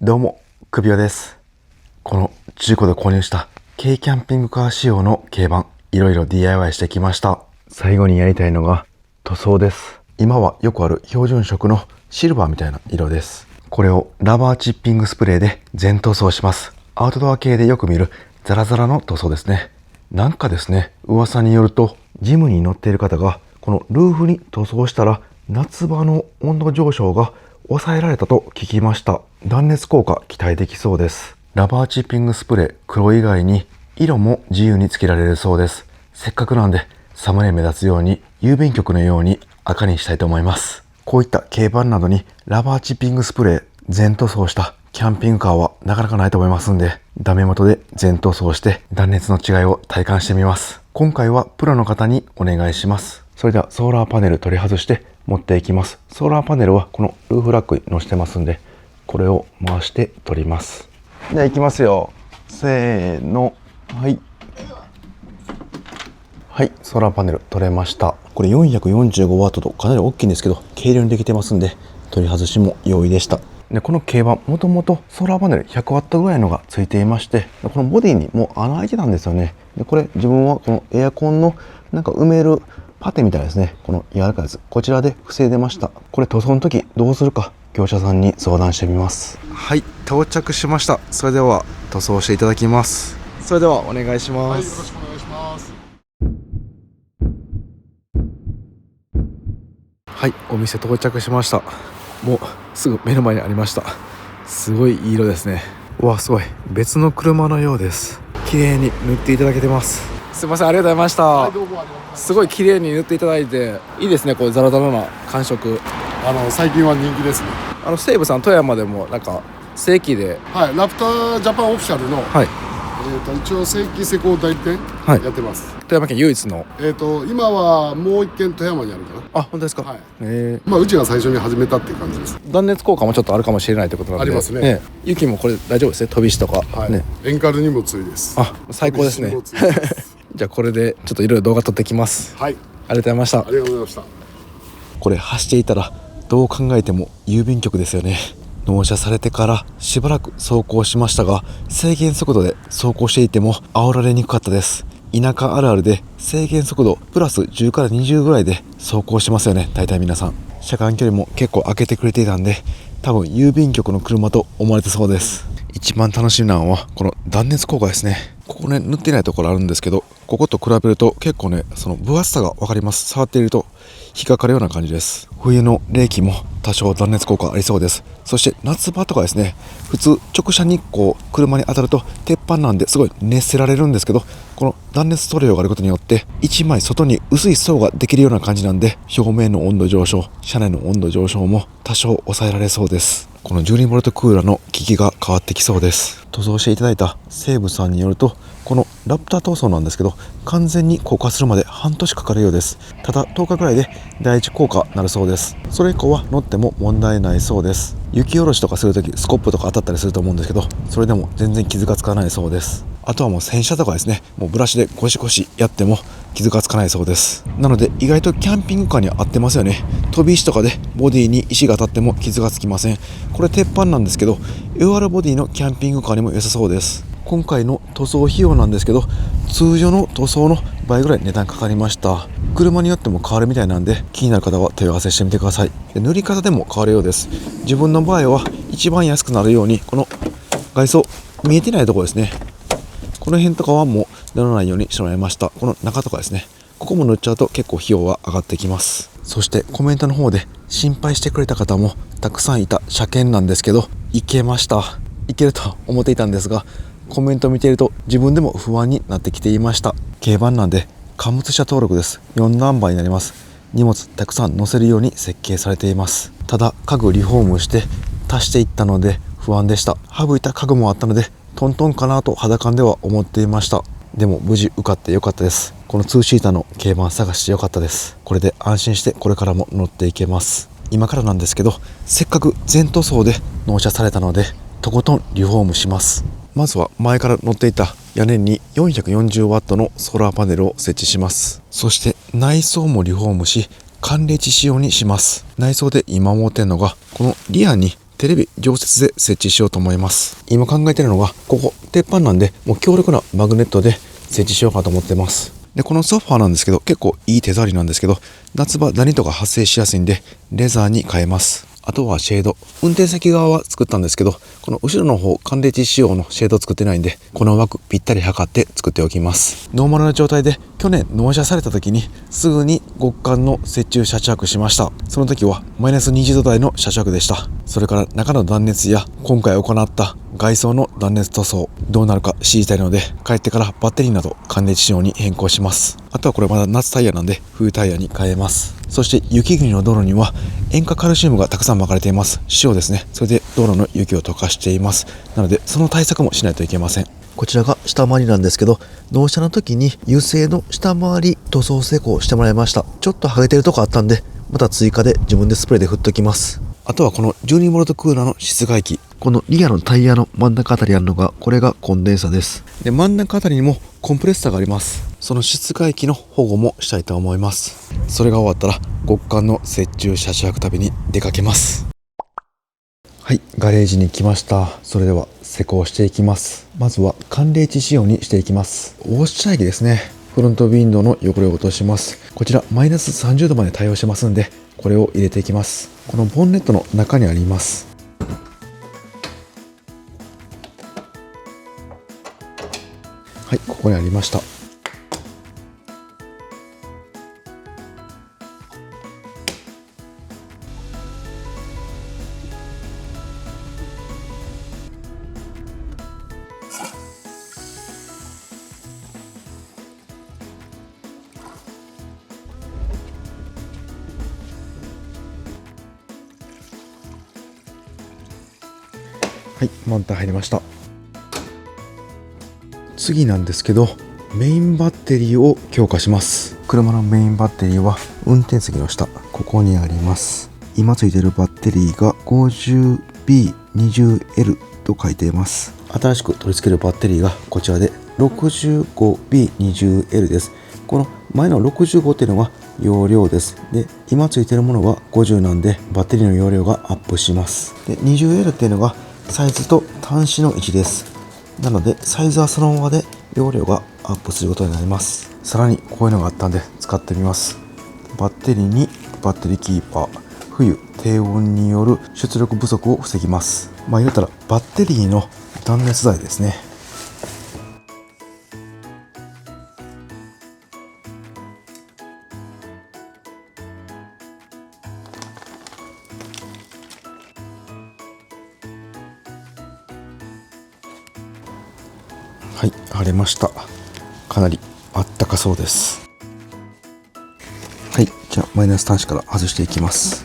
どうも、首輪です。この中古で購入した軽キャンピングカー仕様の軽バン、いろいろ DIY してきました。最後にやりたいのが塗装です。今はよくある標準色のシルバーみたいな色です。これをラバーチッピングスプレーで全塗装します。アウトドア系でよく見るザラザラの塗装ですね。なんかですね、噂によるとジムに乗っている方がこのルーフに塗装したら夏場の温度上昇が抑えられたと聞きました。断熱効果期待できそうです。ラバーチッピングスプレー黒以外に色も自由につけられるそうです。せっかくなんでサムネ目立つように郵便局のように赤にしたいと思います。こういった軽バンなどにラバーチッピングスプレー全塗装したキャンピングカーはなかなかないと思いますんで、ダメ元で全塗装して断熱の違いを体感してみます。今回はプロの方にお願いします。それではソーラーパネル取り外して持っていきます。ソーラーパネルはこのルーフラックに載せてますんで、これを回して取ります。では行きますよ。せーの。はい。はい、ソーラーパネル取れました。これ 445W とかなり大きいんですけど、軽量にできてますんで、取り外しも容易でした。で、この軽バン、もともとソーラーパネル 100W ぐらいのがついていまして、このボディにもう穴開いてたんですよね。で、これ自分はこのエアコンのなんか埋めるパテみたいですね。この柔らかいやつ。こちらで防いでました。これ塗装の時どうするか、業者さんに相談してみます。はい、到着しました。それでは塗装していただきます。それではお願いします。はい、よろしくお願いします。はい、お店到着しました。もうすぐ目の前にありました。すごいいい色ですね。うわ、すごい。別の車のようです。綺麗に塗っていただけてます。すいません、ありがとうございました。はい、どうもありがとうございます。すごい綺麗に塗っていただいて、いいですね、こうザラザラな感触。最近は人気ですね。西武さん富山でもなんか正規で、はい、ラプタージャパンオフィシャルの、はい、一応正規施工代理店はいやってます。富山県唯一の、今はもう一軒富山にあるかな。あ、本当ですか。はいうちが最初に始めたっていう感じです。断熱効果もちょっとあるかもしれないってことなんで、ありますね。雪もこれ大丈夫ですね、飛び石とか、はいね。レンカルにも強いです。あ、最高ですね。飛び石にも強いです。じゃあこれでちょっといろいろ動画撮ってきます。はい、ありがとうございました。ありがとうございました。これ走っていたらどう考えても郵便局ですよね。納車されてからしばらく走行しましたが、制限速度で走行していても煽られにくかったです。田舎あるあるで制限速度プラス10から20ぐらいで走行してますよね、大体皆さん。車間距離も結構空けてくれていたんで、多分郵便局の車と思われてそうです。一番楽しみなのはこの断熱効果ですね。ここね、塗ってないところあるんですけど、ここと比べると結構ね、その分厚さが分かります。触っていると引っかかるような感じです。冬の冷気も多少断熱効果ありそうです。そして夏場とかですね、普通直射日光車に当たると鉄板なんですごい熱せられるんですけど、この断熱塗料があることによって一枚外に薄い層ができるような感じなんで、表面の温度上昇、車内の温度上昇も多少抑えられそうです。この 12V クーラーの効きが変わってきそうです。塗装していただいた西武さんによると、このラプター塗装なんですけど、完全に硬化するまで半年かかるようです。ただ10日ぐらいで第一効果になるそうです。それ以降は乗っても問題ないそうです。雪下ろしとかするときスコップとか当たったりすると思うんですけど、それでも全然傷がつかないそうです。あとはもう洗車とかですね、もうブラシでゴシゴシやっても傷がつかないそうです。なので意外とキャンピングカーには合ってますよね。飛び石とかでボディに石が当たっても傷がつきません。これ鉄板なんですけど、UR ボディのキャンピングカーにも良さそうです。今回の塗装費用なんですけど、通常の塗装の倍ぐらい値段かかりました。車によっても変わるみたいなんで、気になる方は問い合わせしてみてください。で、塗り方でも変わるようです。自分の場合は一番安くなるように、この外装見えてないところですね、この辺とかはもう塗らないようにしてもらいました。この中とかですね、ここも塗っちゃうと結構費用は上がってきます。そしてコメントの方で心配してくれた方もたくさんいた車検なんですけど、いけました。いけると思っていたんですが、コメントを見ていると自分でも不安になってきていました。軽バンなんで貨物車登録です。4ナンバーになります。荷物たくさん載せるように設計されています。ただ家具リフォームして足していったので不安でした。省いた家具もあったのでトントンかなと肌感では思っていました。でも無事受かってよかったです。この2シーターの軽バン探してよかったです。これで安心してこれからも乗っていけます。今からなんですけど、せっかく全塗装で納車されたのでとことんリフォームします。まずは前から乗っていた屋根に 440W のソーラーパネルを設置します。そして内装もリフォームし、寒冷地仕様にします。内装で今思ってんのが、このリアにテレビ常設で設置しようと思います。今考えているのが、ここ鉄板なんで、もう強力なマグネットで設置しようかと思ってます。で、このソファーなんですけど、結構いい手触りなんですけど、夏場ダニとか発生しやすいんで、レザーに変えます。あとはシェード。運転席側は作ったんですけど、この後ろの方、寒冷地仕様のシェードを作ってないんで、この枠ぴったり測って作っておきます。ノーマルな状態で、去年納車された時に、すぐに極寒の雪中車中泊しました。その時は、マイナス20度台の車中泊でした。それから中の断熱や、今回行った外装の断熱塗装、どうなるか知りたいので、帰ってからバッテリーなど寒冷地仕様に変更します。あとはこれまだ夏タイヤなんで、冬タイヤに変えます。そして雪国の道路には塩化カルシウムがたくさん巻かれています。塩ですね。それで道路の雪を溶かしています。なのでその対策もしないといけません。こちらが下回りなんですけど、納車の時に油性の下回り塗装施工してもらいました。ちょっと剥げてるとこあったんで、また追加で自分でスプレーで振っときます。あとはこの 12V クーラーの室外機。このリアのタイヤの真ん中あたりあるのが、これがコンデンサです。で、真ん中あたりにもコンプレッサーがあります。その室外機の保護もしたいと思います。それが終わったら極寒の雪中車中泊旅に出かけます。はい、ガレージに来ました。それでは施工していきます。まずは寒冷地仕様にしていきます。ウォッシャー液ですね。フロントウィンドウの汚れを落とします。こちらマイナス30度まで対応してますんで、これを入れていきます。このボンネットの中にあります。はい、ここにありました。はい、満タン入りました。次なんですけど、メインバッテリーを強化します。車のメインバッテリーは運転席の下、ここにあります。今ついているバッテリーが 50B20L と書いています。新しく取り付けるバッテリーがこちらで 65B20L です。この前の65っていうのは容量です。で、今ついているものは50なんで、バッテリーの容量がアップします。で、20L っていうのがサイズと端子の位置です。なのでサイズはそのままで容量がアップすることになります。さらにこういうのがあったんで使ってみます。バッテリーにバッテリーキーパー、冬低温による出力不足を防ぎます。言うたらバッテリーの断熱材ですね。はい、貼れました。かなりあったかそうです。はい、じゃあマイナス端子から外していきます。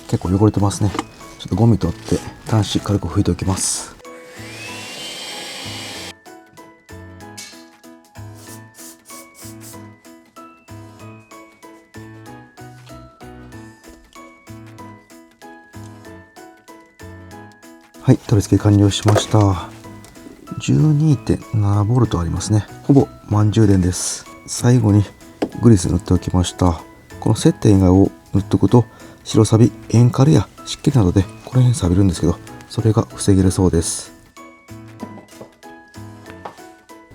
結構汚れてますね。ちょっとゴミ取って端子軽く拭いておきます。はい、取り付け完了しました。12.7V ありますね。ほぼ満充電です。最後にグリス塗っておきました。この接点以外を塗っておくと白サビ、塩カルや湿気などでこの辺錆びるんですけど、それが防げるそうです。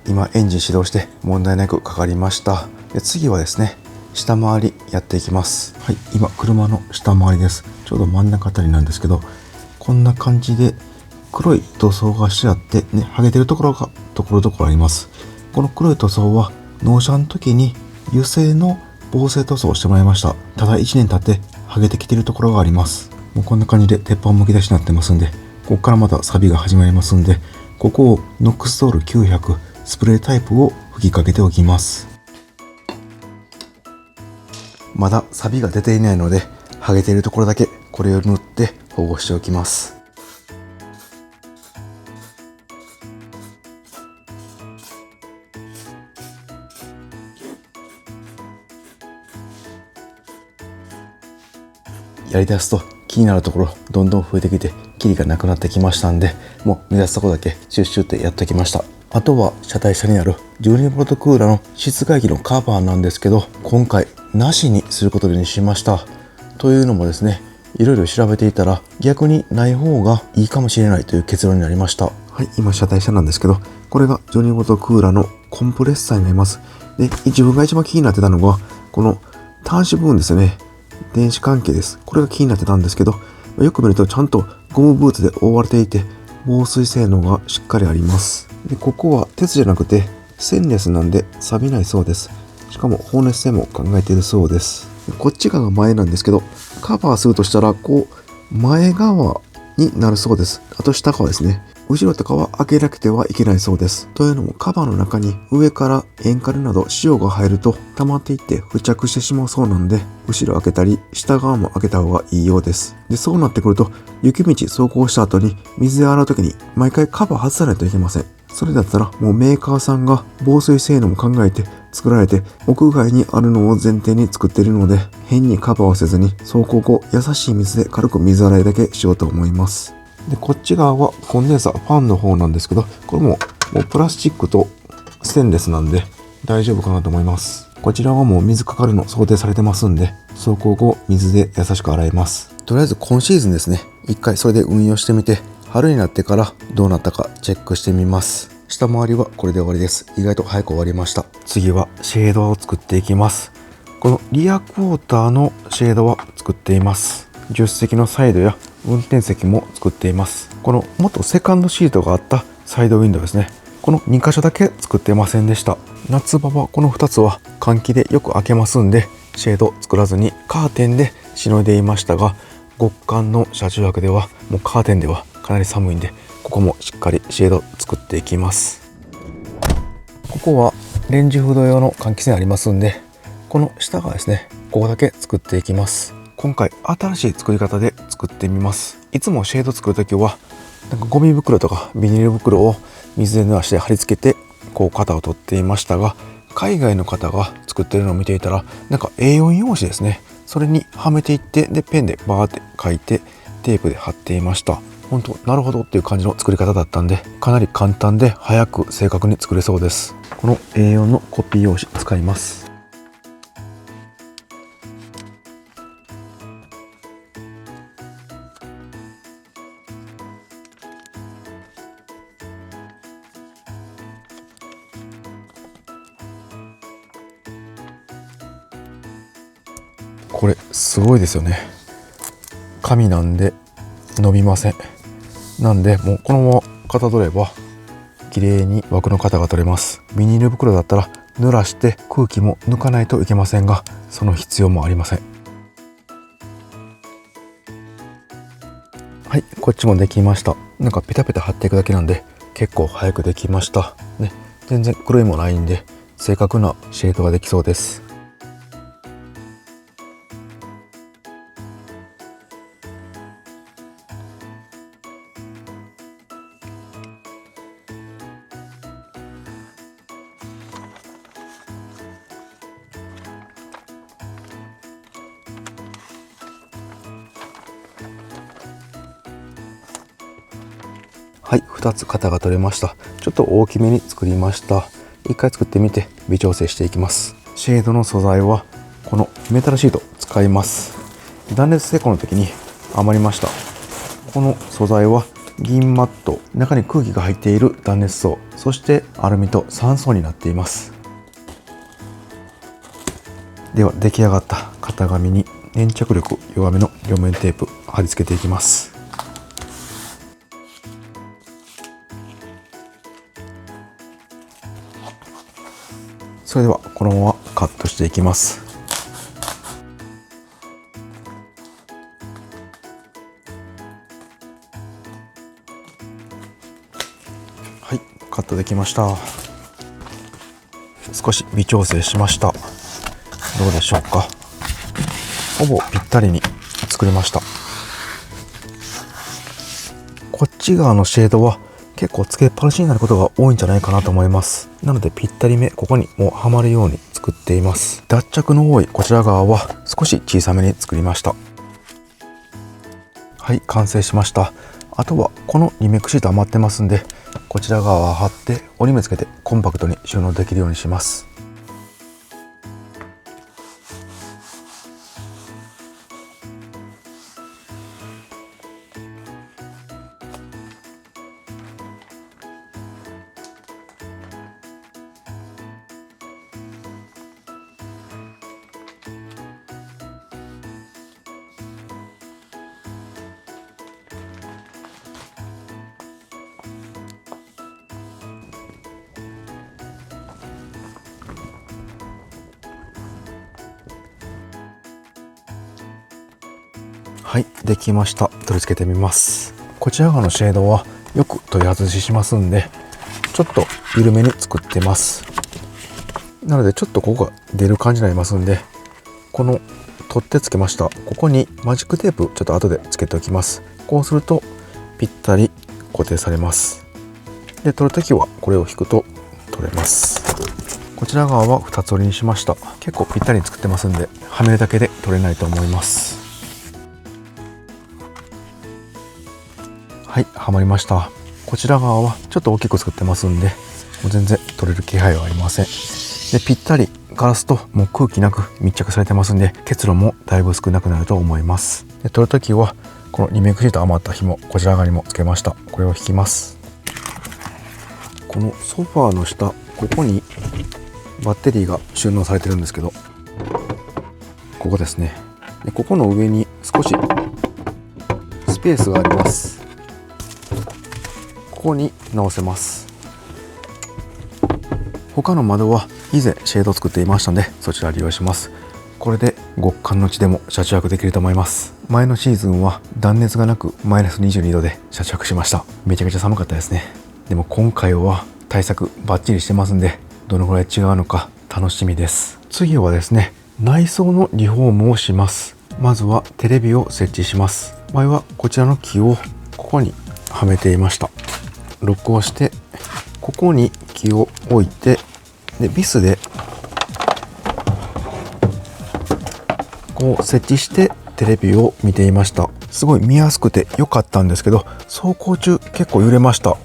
今エンジン始動して問題なくかかりました。で、次はですね、下回りやっていきます。はい、今車の下回りです。ちょうど真ん中あたりなんですけど、こんな感じで黒い塗装がしてあってね、剥げてるところがところどころあります。この黒い塗装は納車の時に油性の防水塗装をしてもらいました。ただ1年経って剥げてきてるところがあります。もうこんな感じで鉄板むき出しになってますんで、ここからまた錆が始まりますんで、ここをノックストール900スプレータイプを吹きかけておきます。まだ錆が出ていないので、剥げているところだけこれを塗って保護しておきます。やり出すと気になるところどんどん増えてきてキリがなくなってきましたんで、もう目指すところだけシュッシュってやってきました。あとは車体下にある 12V クーラーの室外機のカバーなんですけど、今回なしにすることにしました。というのもですね、いろいろ調べていたら逆にない方がいいかもしれないという結論になりました。はい、今車体下なんですけど、これが 12V クーラーのコンプレッサーになります。で、自分が一番気になってたのがこの端子部分ですよね。電子関係です。これが気になってたんですけど、よく見るとちゃんとゴムブーツで覆われていて防水性能がしっかりあります。で、ここは鉄じゃなくてステンレスなんで錆びないそうです。しかも放熱性も考えているそうです。こっち側が前なんですけど、カバーするとしたらこう前側になるそうです。あと下側ですね。後ろとかは開けなくてはいけないそうです。というのもカバーの中に上から塩化ルなど塩が入ると溜まっていって付着してしまうそうなんで、後ろ開けたり下側も開けた方がいいようです。で、そうなってくると雪道走行した後に水で洗う時に毎回カバー外さないといけません。それだったらもうメーカーさんが防水性能も考えて作られて屋外にあるのを前提に作っているので、変にカバーをせずに走行後優しい水で軽く水洗いだけしようと思います。で、こっち側はコンデンサーファンの方なんですけど、これもうプラスチックとステンレスなんで大丈夫かなと思います。こちらはもう水かかるの想定されてますんで、走行後水で優しく洗います。とりあえず今シーズンですね、一回それで運用してみて、春になってからどうなったかチェックしてみます。下回りはこれで終わりです。意外と早く終わりました。次はシェードを作っていきます。このリアクォーターのシェードは作っています。助手席のサイドや運転席も作っています。この元セカンドシートがあったサイドウィンドウですね。この2箇所だけ作ってませんでした。夏場はこの2つは換気でよく開けますんで、シェード作らずにカーテンでしのいでいましたが、極寒の車中泊ではもうカーテンではかなり寒いんで、ここもしっかりシェード作っていきます。ここはレンジフード用の換気扇ありますんで、この下がですね、ここだけ作っていきます。今回新しい作り方で作ってみます。いつもシェード作るときはなんかゴミ袋とかビニール袋を水で濡らして貼り付けてこう型を取っていましたが、海外の方が作ってるのを見ていたらなんか A4 用紙ですね、それにはめていって、でペンでバーって書いてテープで貼っていました。本当なるほどっていう感じの作り方だったんで、かなり簡単で早く正確に作れそうです。この A4 のコピー用紙使います。これすごいですよね。紙なんで伸びません。なんでもうこのまま型取れば綺麗に枠の型が取れます。ビニール袋だったら濡らして空気も抜かないといけませんが、その必要もありません。はい、こっちもできました。なんかペタペタ貼っていくだけなんで結構早くできましたね。全然黒いもないんで正確なシェードができそうです。はい、2つ型が取れました。ちょっと大きめに作りました。1回作ってみて微調整していきます。シェードの素材はこのメタルシート使います。断熱施工の時に余りました。この素材は銀マット、中に空気が入っている断熱層、そしてアルミと3層になっています。では出来上がった型紙に粘着力弱めの両面テープ貼り付けていきます。それではこのままカットしていきます。はい、カットできました。少し微調整しました。どうでしょうか。ほぼぴったりに作れました。こっち側のシェードは結構つけっぱなしになることが多いんじゃないかなと思います。なのでぴったりめ、ここにもうはまるように作っています。脱着の多いこちら側は少し小さめに作りました。はい、完成しました。あとはこのリメイクシート余ってますんで、こちら側は貼って折り目つけてコンパクトに収納できるようにします。はい、できました。取り付けてみます。こちら側のシェードはよく取り外ししますんで、ちょっと緩めに作ってます。なのでちょっとここが出る感じになりますんで、この取ってつけましたここにマジックテープちょっと後でつけておきます。こうするとぴったり固定されます。で、取るときはこれを引くと取れます。こちら側は2つ折りにしました。結構ぴったりに作ってますんで、はめるだけで取れないと思います。はい、はまりました。こちら側はちょっと大きく作ってますんで、もう全然取れる気配はありません。で、ぴったりガラスともう空気なく密着されてますんで、結露もだいぶ少なくなると思います。で、取るときはこのリメイクシート余った紐、こちら側にもつけました。これを引きます。このソファーの下、ここにバッテリーが収納されてるんですけど、ここですね。で、ここの上に少しスペースがあります。ここに直せます。他の窓は以前シェードを作っていましたので、そちら利用します。これで極寒の地でも車中泊できると思います。前のシーズンは断熱がなくマイナス22度で車中泊しました。めちゃくちゃ寒かったですね。でも今回は対策バッチリしてますんで、どのぐらい違うのか楽しみです。次はですね、内装のリフォームをします。まずはテレビを設置します。前はこちらの木をここにはめていました。ロックをしてここに木を置いて、でビスでこう設置してテレビを見ていました。すごい見やすくて良かったんですけど、走行中結構揺れました。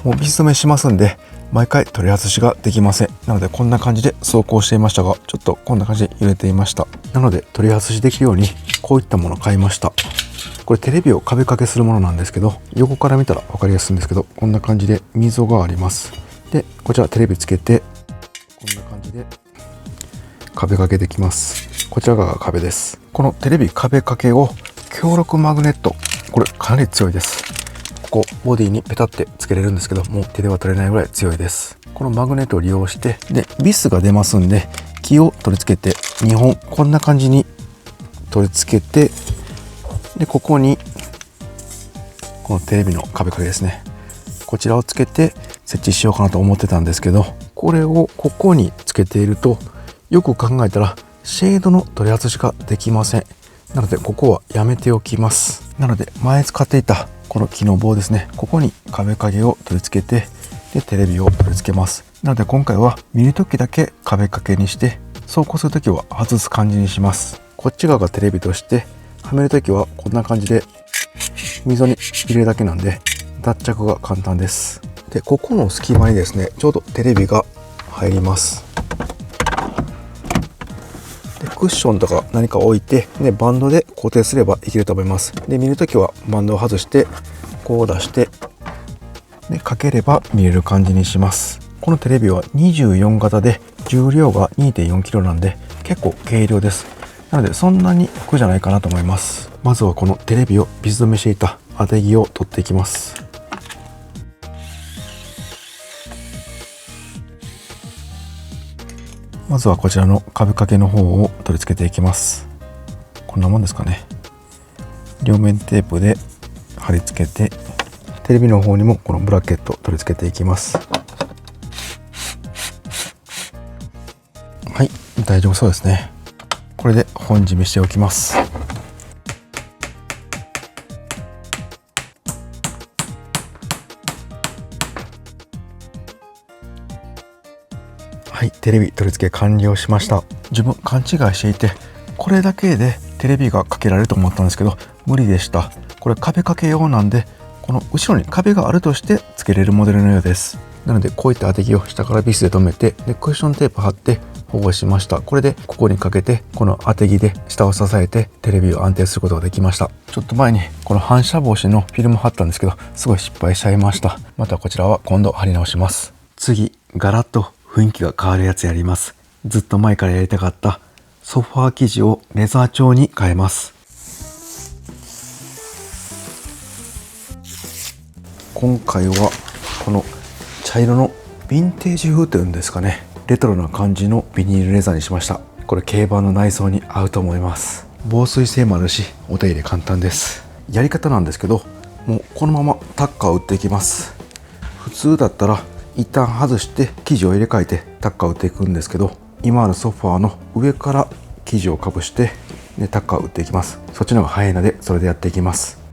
もうビス止めしますんで毎回取り外しができません。なのでこんな感じで走行していましたが、ちょっとこんな感じで揺れていました。なので取り外しできるようにこういったものを買いました。これテレビを壁掛けするものなんですけど、横から見たら分かりやすいんですけど、こんな感じで溝があります。で、こちらテレビつけてこんな感じで壁掛けできます。こちらが壁です。このテレビ壁掛けを強力マグネット、これかなり強いです。ここボディにペタってつけれるんですけど、もう手では取れないぐらい強いです。このマグネットを利用して、でビスが出ますんで木を取り付けて2本こんな感じに取り付けて、でここにこのテレビの壁掛けですね、こちらをつけて設置しようかなと思ってたんですけど、これをここにつけているとよく考えたらシェードの取り外しができません。なのでここはやめておきます。なので前使っていたこの木の棒ですね、ここに壁掛けを取り付けて、でテレビを取り付けます。なので今回は見るときだけ壁掛けにして、走行するときは外す感じにします。こっち側がテレビとして、はめるときはこんな感じで溝に入れるだけなんで脱着が簡単です。でここの隙間にですね、ちょうどテレビが入ります。でクッションとか何か置いて、でバンドで固定すればいけると思います。で見るときはバンドを外してこう出して、でかければ見れる感じにします。このテレビは24型で重量が 2.4kg なんで結構軽量です。なのでそんなに苦じゃないかなと思います。まずはこのテレビをビス止めしていた当て木を取っていきます。まずはこちらの壁掛けの方を取り付けていきます。こんなもんですかね。両面テープで貼り付けて、テレビの方にもこのブラケット取り付けていきます。はい、大丈夫そうですね。これで本締めしておきます。はい、テレビ取り付け完了しました。自分勘違いしていて、これだけでテレビがかけられると思ったんですけど無理でした。これ壁掛け用なんで、この後ろに壁があるとして付けれるモデルのようです。なのでこういった当て木を下からビスで留めて、でクッションテープ貼って保護しました。これでここにかけて、この当て木で下を支えてテレビを安定することができました。ちょっと前にこの反射防止のフィルム貼ったんですけど、すごい失敗しちゃいました。またこちらは今度貼り直します。次、ガラッと雰囲気が変わるやつやります。ずっと前からやりたかったソファー生地をレザー調に変えます。今回はこの茶色のヴィンテージ風というんですかね、レトロな感じのビニールレザーにしました。これ軽バンの内装に合うと思います。防水性もあるしお手入れ簡単です。やり方なんですけど、もうこのままタッカーを打っていきます。普通だったら一旦外して生地を入れ替えてタッカーを打っていくんですけど、今あるソファーの上から生地をかぶしてでタッカーを打っていきます。そっちの方が早いのでそれでやっていきます。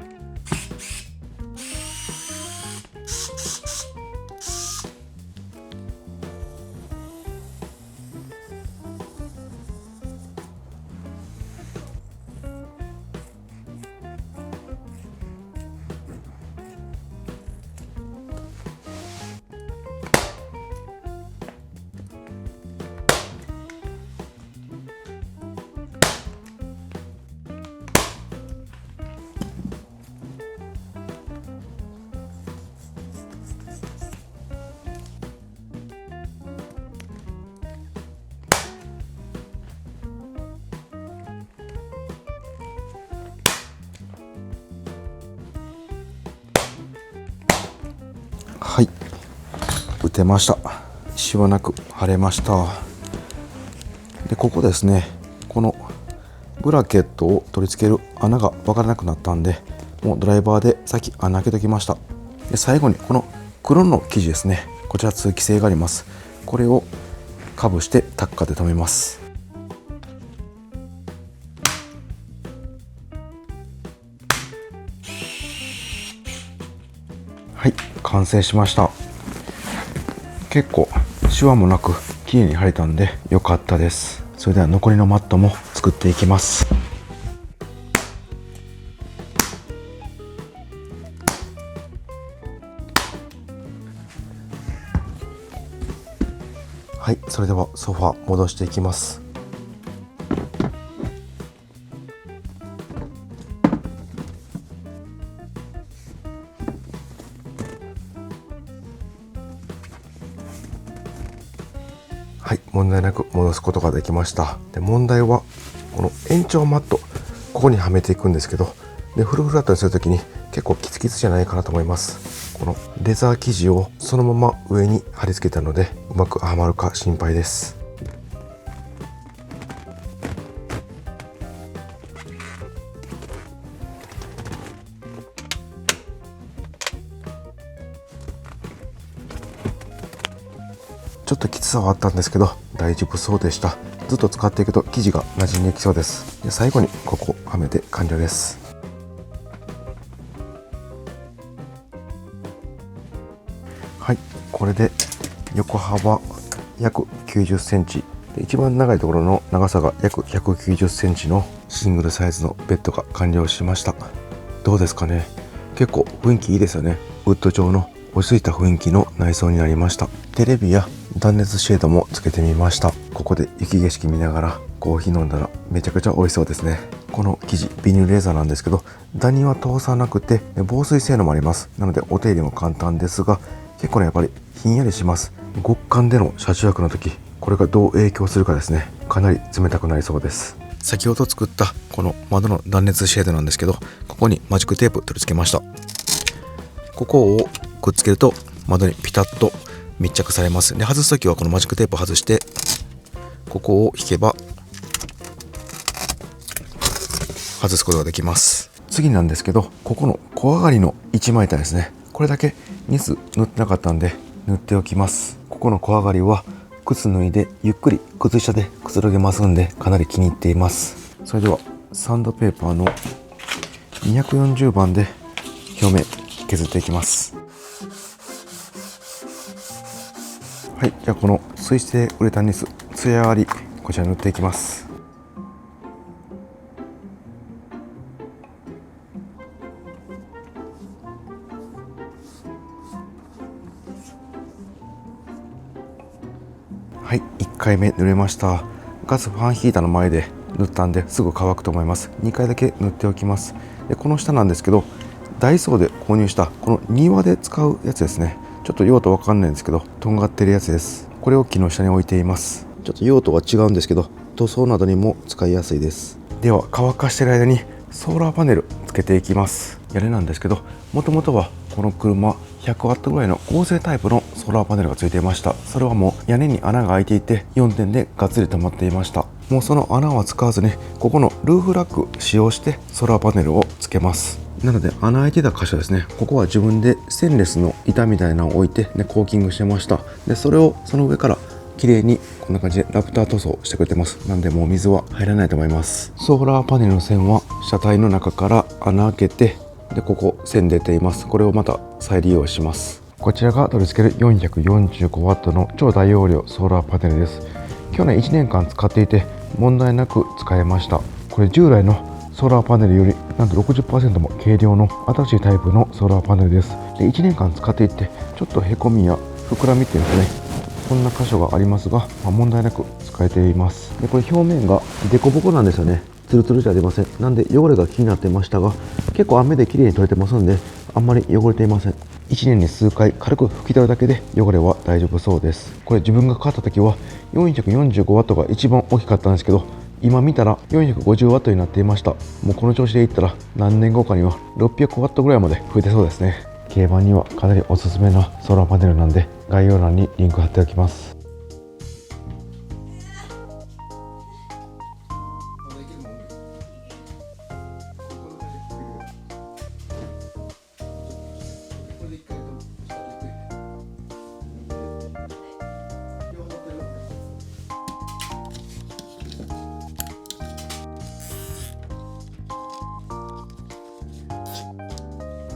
はい、打てました。シワなく貼れました。でここですね、このブラケットを取り付ける穴が分からなくなったんで、もうドライバーで先穴開けときました。で最後にこの黒の生地ですね、こちら通気性があります。これをかぶしてタッカーで留めます。はい、完成しました。結構シワもなく綺麗に貼れたんで良かったです。それでは残りのマットも作っていきます。はい、それではソファー戻していきます。はい、問題なく戻すことができました。で問題はこの延長マット、ここにはめていくんですけど、でフルフラットにするときに結構キツキツじゃないかなと思います。このレザー生地をそのまま上に貼り付けたので、うまくはまるか心配です。ちょっときつさはあったんですけど大丈夫そうでした。ずっと使っていくと生地が馴染んできそうです。で最後にここはめて完了です。はい、これで横幅約90センチで、一番長いところの長さが約190センチのシングルサイズのベッドが完了しました。どうですかね。結構雰囲気いいですよね。ウッド調の落ち着いた雰囲気の内装になりました。テレビや断熱シェードもつけてみました。ここで雪景色見ながらコーヒー飲んだらめちゃくちゃ美味しそうですね。この生地ビニールレザーなんですけど、ダニは通さなくて防水性能もあります。なのでお手入れも簡単ですが、結構ねやっぱりひんやりします。極寒での車中泊の時、これがどう影響するかですね。かなり冷たくなりそうです。先ほど作ったこの窓の断熱シェードなんですけど、ここにマジックテープ取り付けました。ここをくっつけると窓にピタッと密着されます。で外すときはこのマジックテープを外してここを引けば外すことができます。次なんですけど、ここの小上がりの一枚板ですね、これだけニス塗ってなかったんで塗っておきます。ここの小上がりは靴脱いでゆっくり靴下でくつろげますんで、かなり気に入っています。それではサンドペーパーの240番で表面削っていきます。はい、じゃあこの水性ウレタンニスツヤ割り、こちら塗っていきます。はい、1回目塗れました。ガスファンヒーターの前で塗ったんですぐ乾くと思います。2回だけ塗っておきます。でこの下なんですけど、ダイソーで購入したこの庭で使うやつですね。ちょっと用途わかんないんですけど、とんがってるやつです。これを木の下に置いています。ちょっと用途は違うんですけど、塗装などにも使いやすいです。では乾かしている間にソーラーパネルつけていきます。屋根なんですけど、もともとはこの車100ワットぐらいの合成タイプのソーラーパネルがついていました。それはもう屋根に穴が開いていて4点でがっつり止まっていました。もうその穴は使わずにここのルーフラック使用してソーラーパネルをつけます。なので穴開いてた箇所ですね、ここは自分でステンレスの板みたいなのを置いて、ね、コーキングしてました。でそれをその上から綺麗にこんな感じでラプター塗装してくれてます。なんでもう水は入らないと思います。ソーラーパネルの線は車体の中から穴開けて、でここ線出ています。これをまた再利用します。こちらが取り付ける 445W の超大容量ソーラーパネルです。去年1年間使っていて問題なく使えました。これ従来のソーラーパネルよりなんと 60% も軽量の新しいタイプのソーラーパネルです。で1年間使っていってちょっとへこみや膨らみっていうんですね、こんな箇所がありますが、問題なく使えています。でこれ表面がデコボコなんですよね。ツルツルじゃ出ません。なんで汚れが気になってましたが、結構雨で綺麗に取れてますのであんまり汚れていません。1年に数回軽く拭き取るだけで汚れは大丈夫そうです。これ自分が買った時は 445W が一番大きかったんですけど、今見たら 450W になっていました。もうこの調子でいったら何年後かには 600W ぐらいまで増えてそうですね。軽バンにはかなりおすすめなソーラーパネルなんで概要欄にリンク貼っておきます。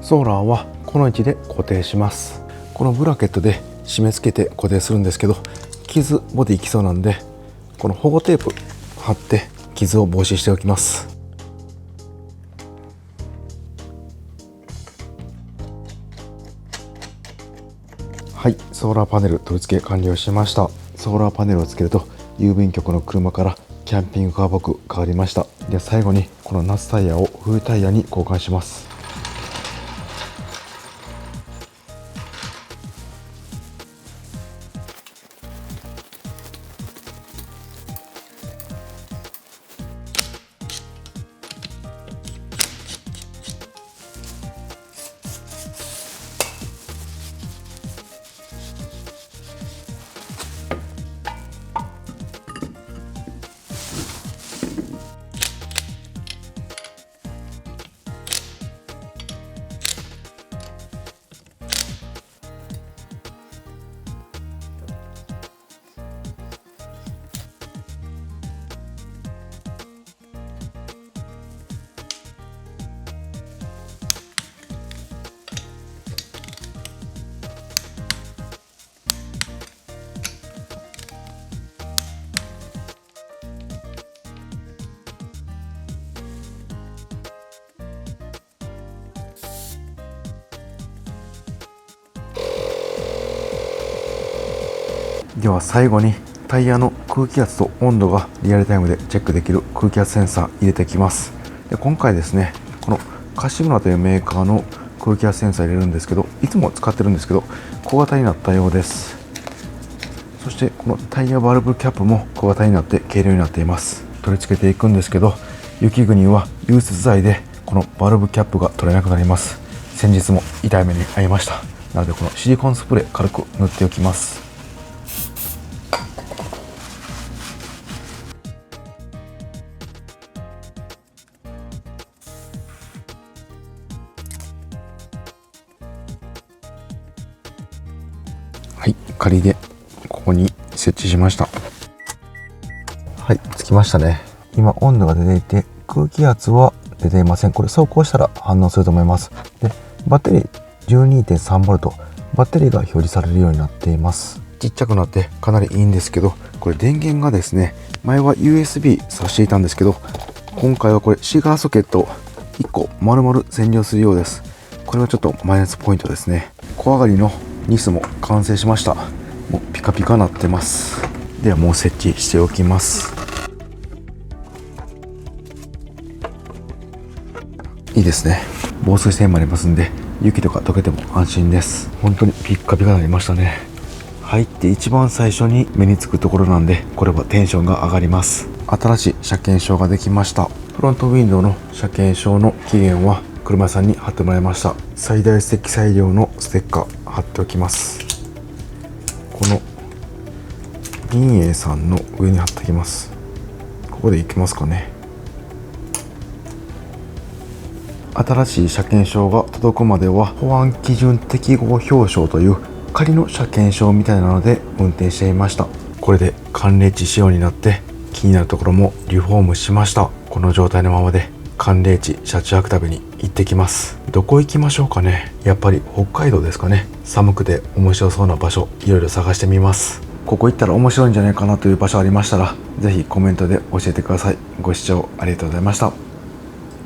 ソーラーはこの位置で固定します。このブラケットで締め付けて固定するんですけど、傷ボディいきそうなんでこの保護テープ貼って傷を防止しておきます。はい、ソーラーパネル取り付け完了しました。ソーラーパネルをつけると郵便局の車からキャンピングカーっぽく変わりました。で最後にこの夏タイヤを冬タイヤに交換します。では最後にタイヤの空気圧と温度がリアルタイムでチェックできる空気圧センサー入れていきます。で今回ですね、この柏村というメーカーの空気圧センサー入れるんですけど、いつも使ってるんですけど小型になったようです。そしてこのタイヤバルブキャップも小型になって軽量になっています。取り付けていくんですけど、雪国は融雪剤でこのバルブキャップが取れなくなります。先日も痛い目に遭いました。なのでこのシリコンスプレー軽く塗っておきます。はい、仮でここに設置しました。はい、つきましたね。今温度が出ていて空気圧は出ていません。これ走行したら反応すると思います。でバッテリー 12.3V バッテリーが表示されるようになっています。ちっちゃくなってかなりいいんですけど、これ電源がですね、前は USB 挿していたんですけど、今回はこれシガーソケット1個丸々占領するようです。これはちょっとマイナスポイントですね。小上がりのニスも完成しました。もうピカピカなってます。ではもう設置しておきます。いいですね。防水性もありますんで、雪とか溶けても安心です。本当にピッカピカになりましたね。入って一番最初に目につくところなんで、これはテンションが上がります。新しい車検証ができました。フロントウィンドウの車検証の期限は車屋さんに貼ってもらいました。最大積載量のステッカー貼っておきます。この銀英さんの上に貼っておきます。ここでいきますかね。新しい車検証が届くまでは保安基準適合表彰という仮の車検証みたいなので運転していました。これで寒冷地仕様になって気になるところもリフォームしました。この状態のままで寒冷地車中泊旅に行ってきます。どこ行きましょうかね。やっぱり北海道ですかね。寒くて面白そうな場所いろいろ探してみます。ここ行ったら面白いんじゃないかなという場所ありましたらぜひコメントで教えてください。ご視聴ありがとうございました。